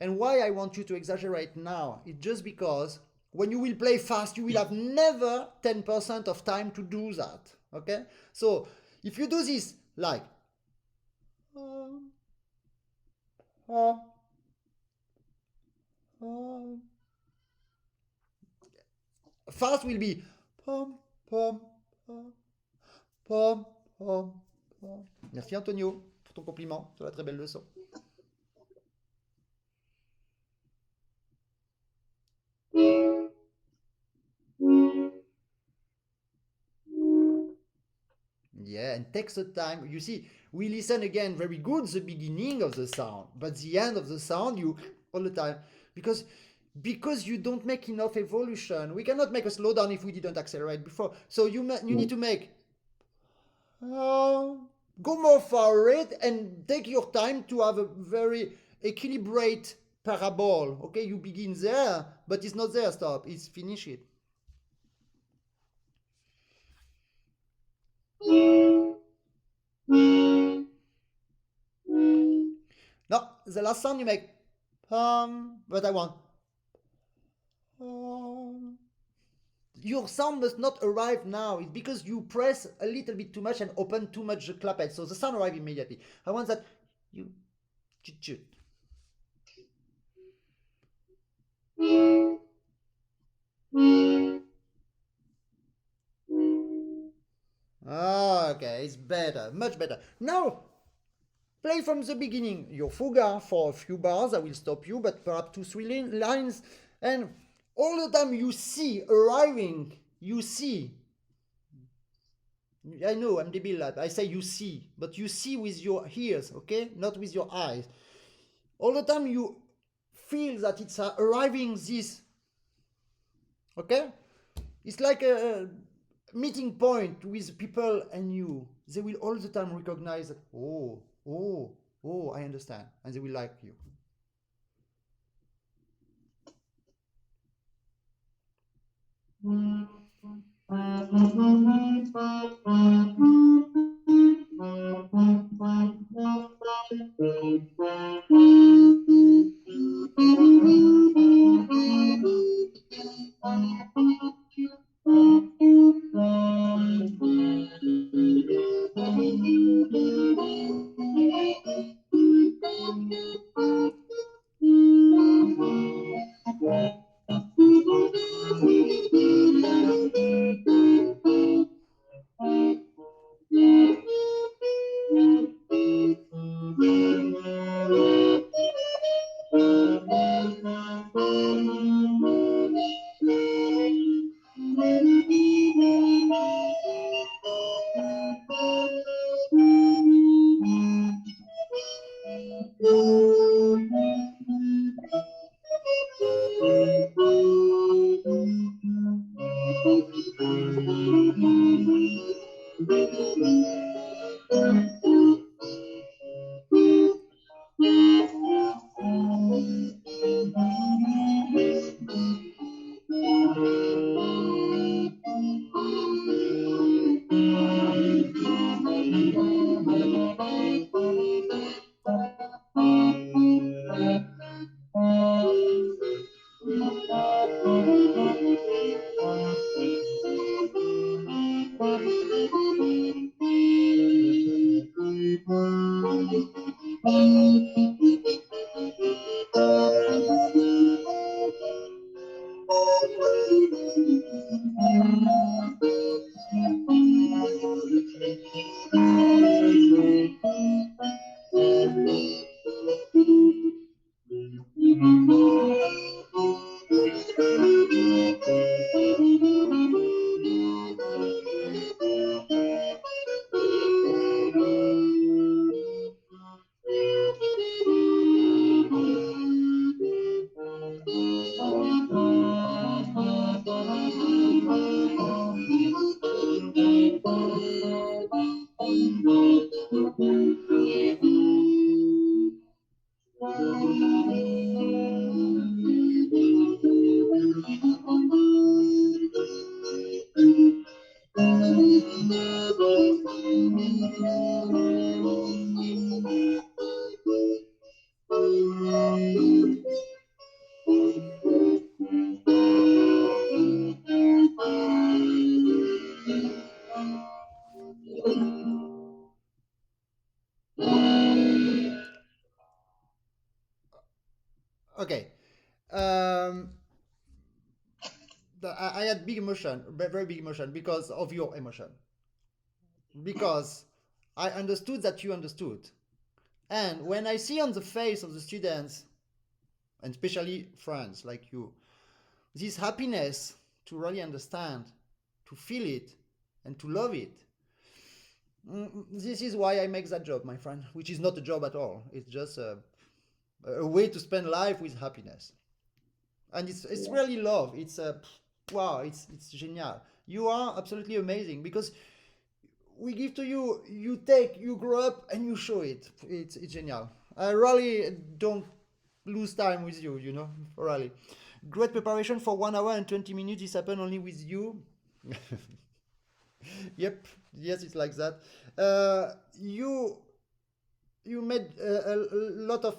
And why I want you to exaggerate now is just because when you will play fast, you will have never 10% of time to do that. Okay? So if you do this like uh, uh, fast will be pom pom pom pom pom pom. Merci Antonio pour ton compliment sur la très belle leçon. Yeah, and takes the time. You see, we listen again very good the beginning of the sound, but the end of the sound you all the time because you don't make enough evolution. We cannot make a slowdown if we didn't accelerate before. So you need to make go more forward and take your time to have a very equilibrate parabole. Okay, you begin there, but it's not there. Stop. It's finish it. No, the last sound you make but I want your sound must not arrive now. It's because you press a little bit too much and open too much the clapet. So the sound arrives immediately. I want that you chut. Okay, it's better, much better. Now, play from the beginning your Fuga for a few bars. I will stop you, but perhaps 2-3 lines. And all the time you see arriving, you see. I know, I'm debil. I say you see, but you see with your ears, okay? Not with your eyes. All the time you feel that it's arriving this, okay? It's like a meeting point with people and you. They will all the time recognize that, oh, I understand. And they will like you. Okay. I had big emotion, very big emotion, because of your emotion. Because I understood that you understood. And when I see on the face of the students, and especially friends like you, this happiness to really understand, to feel it, and to love it, this is why I make that job, my friend, which is not a job at all. It's just a way to spend life with happiness. And it's really love. It's wow, it's genial. You are absolutely amazing because we give to you, you take, you grow up, and you show it. It's genial. I really don't lose time with you, you know, really. Great preparation for 1 hour and 20 minutes. This happened only with you. Yep, yes, it's like that. You made a lot of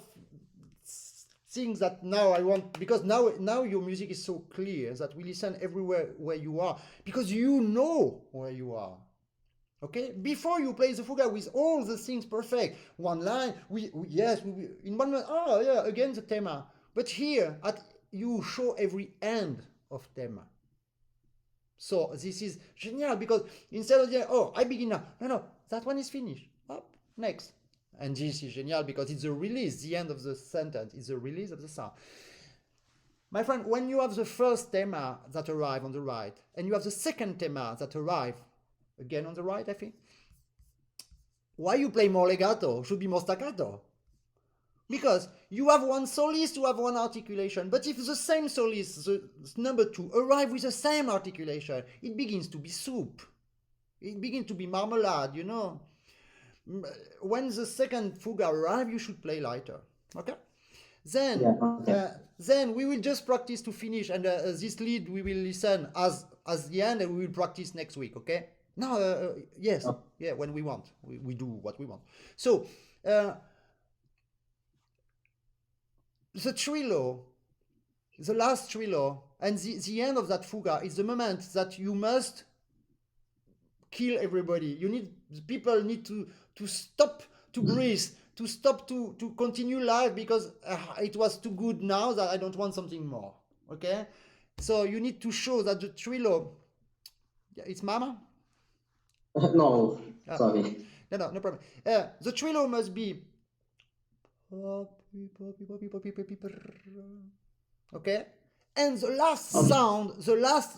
things that now I want, because now your music is so clear that we listen everywhere where you are, because you know where you are. Okay, before you play the fuga with all the things perfect, one line, yes, in one minute, oh yeah, again the thema. But here, you show every end of thema. So this is genial, because instead of saying, oh, I begin now, no, that one is finished. Up, next. And this is genial because it's a release, the end of the sentence, it's a release of the sound. My friend, when you have the first thema that arrive on the right, and you have the second thema that arrive again on the right, I think, why you play more legato? Should be more staccato. Because you have one solist, you have one articulation. But if the same solist, the number two, arrive with the same articulation, it begins to be soup. It begins to be marmalade, you know. When the second fuga arrive, you should play lighter. Okay? Then, then we will just practice to finish, and this lead we will listen as the end, and we will practice next week. Okay? No, yes, yeah, when we want, we do what we want. So, the trillo, the last trillo, and the end of that fuga is the moment that you must kill everybody. You need, people need to stop to breathe, to stop to continue life, because it was too good now that I don't want something more. Okay, so you need to show that the trillo. It's mama. No, sorry. No problem. The trillo must be. Okay, and the last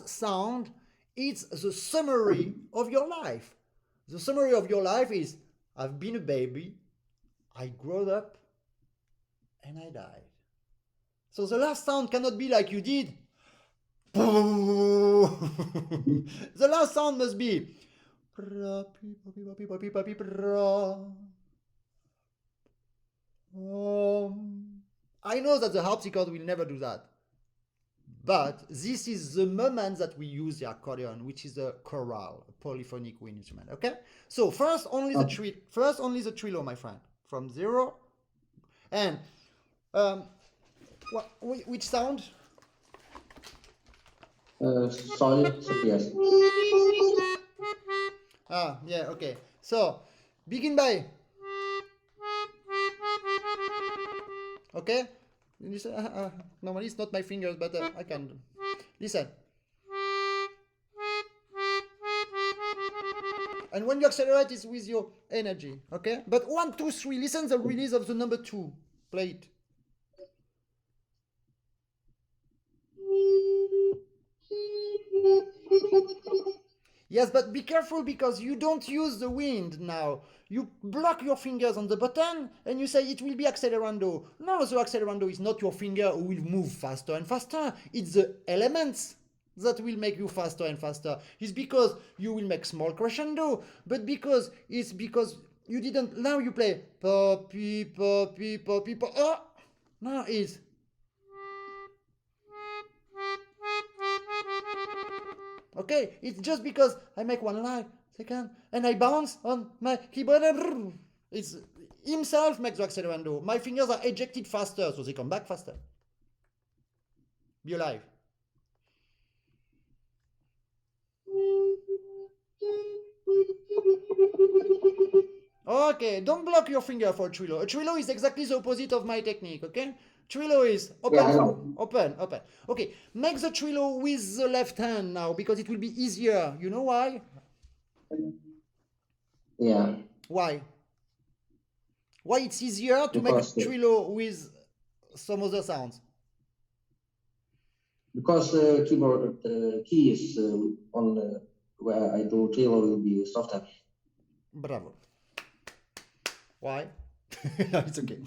sound is the summary of your life. The summary of your life is: I've been a baby, I grew up, and I died. So the last sound cannot be like you did. The last sound must be. I know that the harpsichord will never do that, but this is the moment that we use the accordion, which is a chorale, a polyphonic wind instrument. Okay, so first only the trillo, my friend, from 0, and which sound? Sorry, yes. Yeah, okay. So begin by. Okay, listen. Normally it's not my fingers, but I can listen. And when you accelerate, it's with your energy. Okay, but 1, 2, 3. Listen the release of the number 2. Play it. Yes, but be careful, because you don't use the wind now. You block your fingers on the button and you say it will be accelerando. No, the accelerando is not your finger who will move faster and faster. It's the elements that will make you faster and faster. It's because you will make small crescendo, but because you didn't. Now you play poppy, poppy, poppy, poppy. Oh, now it's. Okay, it's just because I make one line, second, and I bounce on my keyboard. It's himself makes the accelerando. My fingers are ejected faster, so they come back faster. Be alive. Okay, don't block your finger for a trillo. A trillo is exactly the opposite of my technique, okay? Trillo is open, Yeah, I know. open, open. Okay, make the trillo with the left hand now because it will be easier. You know why? Yeah, Why? Why it's easier to make a because trillo with some other sounds? keyboard key is on where I do trio will be softer. Bravo. Why? No, it's okay.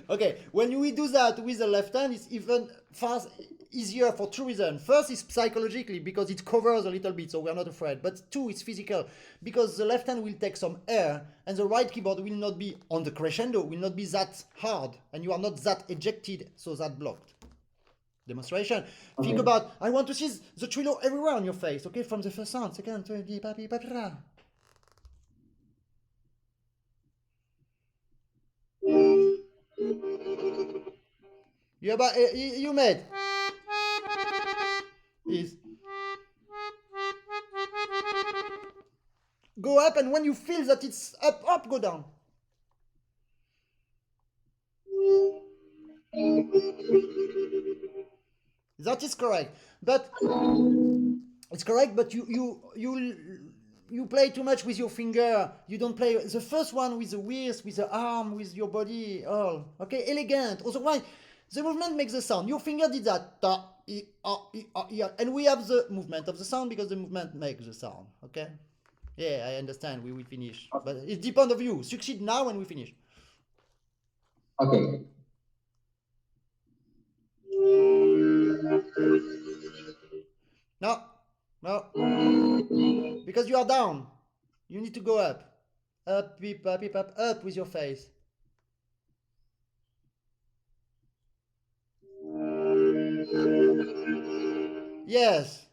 Okay, when we do that with the left hand, it's even fast, easier for two reasons. First, is psychologically because it covers a little bit, so we are not afraid. But two, it's physical because the left hand will take some air, and the right keyboard will not be on the crescendo, will not be that hard, and you are not that ejected, so that blocked. Demonstration. Okay. Think about. I want to see the trillo everywhere on your face. Okay, from the first sound, second, third, papi, papi. You made is go up, and when you feel that it's up, up, go down. That is correct, but it's correct. But you play too much with your finger. You don't play the first one with the wrist, with the arm, with your body. All okay, elegant. Otherwise, the movement makes the sound. Your finger did that. Ta, I, I, and we have the movement of the sound because the movement makes the sound. Okay. Yeah, I understand. We will finish, but it depends on you. Succeed now when we finish. Okay. No, no, because you are down. You need to go up, up, beep, up, beep, up with your face. Yes.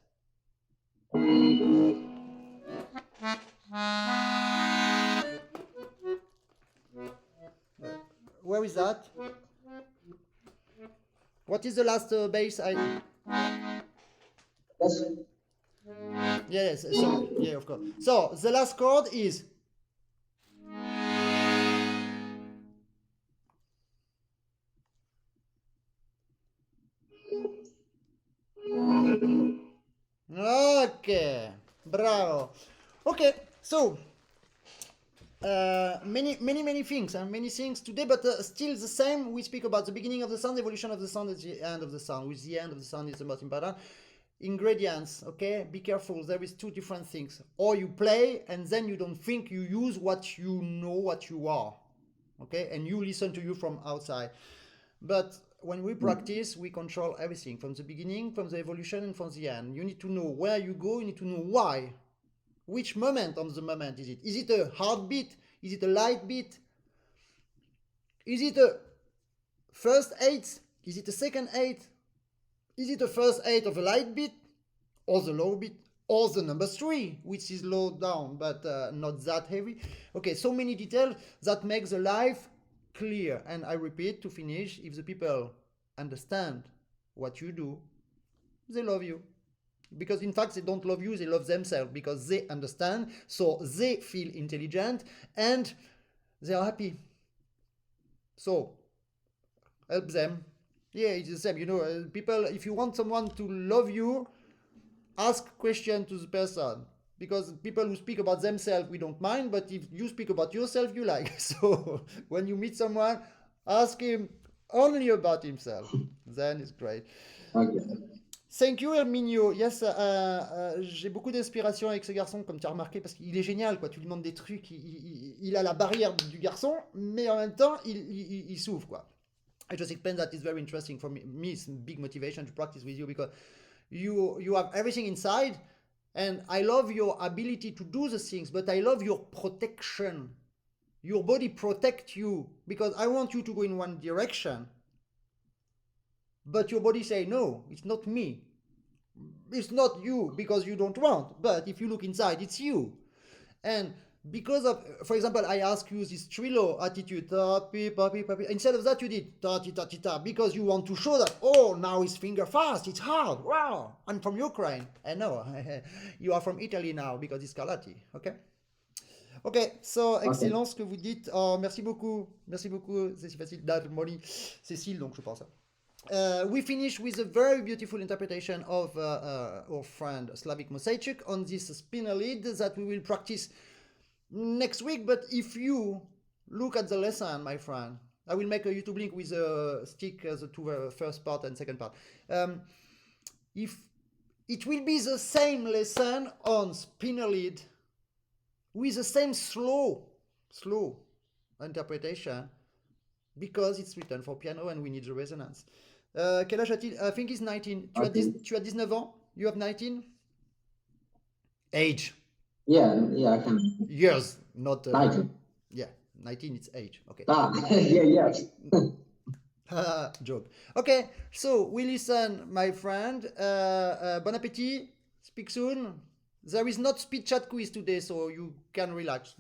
Where is that? What is the last bass? Yes. Yes. So yeah, of course. So the last chord is. Okay. Bravo. Okay. So. Many things and many things today, but still the same. We speak about the beginning of the sound, the evolution of the sound, at the end of the sound. With the end of the sound is the most important. Ingredients, okay? Be careful. There is two different things. Or you play and then you don't think. You use what you know, what you are, okay? And you listen to you from outside. But when we practice, we control everything from the beginning, from the evolution, and from the end. You need to know where you go. You need to know why. Which moment of the moment is it? Is it a heartbeat? Is it a light beat? Is it a first eighth? Is it a second eighth? Is it the first eighth of a light beat? Or the low beat? Or the number 3, which is low down, but not that heavy? Okay, so many details that make the life clear. And I repeat to finish, if the people understand what you do, they love you. Because in fact they don't love you, they love themselves because they understand, so they feel intelligent and they are happy. So help them. Yeah, it's the same. People, if you want someone to love you, ask question to the person, because people who speak about themselves we don't mind, but if you speak about yourself you like. So when you meet someone, ask him only about himself, then it's great. Okay. Thank you, Herminio. Yes, j'ai beaucoup d'inspiration avec ce garçon, comme tu as remarqué, parce qu'il est génial, quoi. Tu lui demandes des trucs, il a la barrière du garçon, mais en même temps, il s'ouvre, quoi. I just explained that it's very interesting for me. It's big motivation to practice with you because you have everything inside, and I love your ability to do the things, but I love your protection. Your body protect you because I want you to go in one direction. But your body say, no, it's not me. It's not you because you don't want. But if you look inside, it's you. And because of, for example, I ask you this trillo attitude, instead of that you did ta because you want to show that, oh, now it's finger fast, it's hard, wow, I'm from Ukraine. And no, you are from Italy now because it's Scarlatti, okay? Ok, so Okay. excellent ce que vous dites. Oh, merci beaucoup, c'est si facile d'harmonie. Cécile, donc je pense. We finish with a very beautiful interpretation of our friend Slavik Moseichuck on this spinner lead that we will practice next week. But if you look at the lesson, my friend, I will make a YouTube link with a stick the two first part and second part. If it will be the same lesson on spinner lead with the same slow interpretation because it's written for piano and we need the resonance. Quel âge a-t-il? I think he's 19. Tu as 19 ans? You have 19? Age. Yeah, I can. Years, not... 19. Yeah, 19 it's age. Okay. Yes. Joke. Okay, so we listen, my friend. Bon appetit. Speak soon. There is not speed chat quiz today, so you can relax.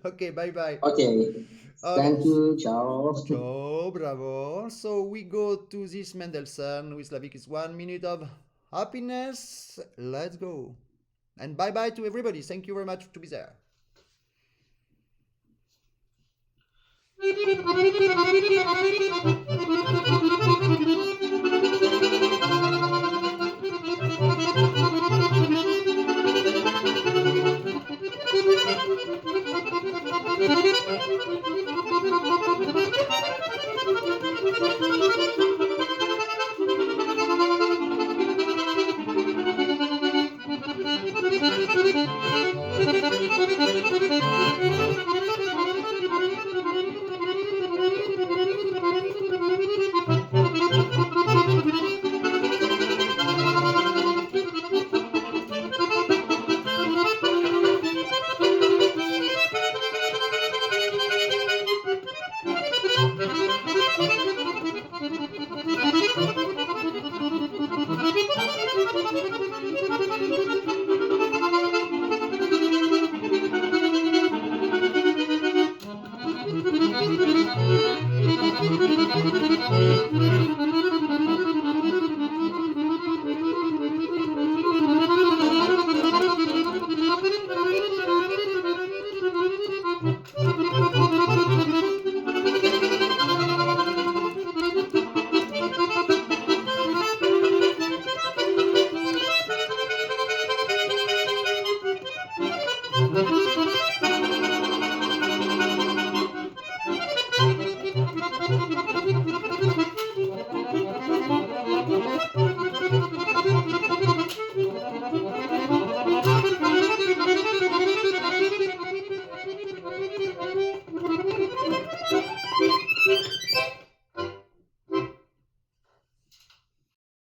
Okay, bye-bye. Okay. Thank you. Ciao. Ciao, bravo. So we go to this Mendelssohn with Slavik is 1 minute of happiness. Let's go. And bye-bye to everybody. Thank you very much to be there.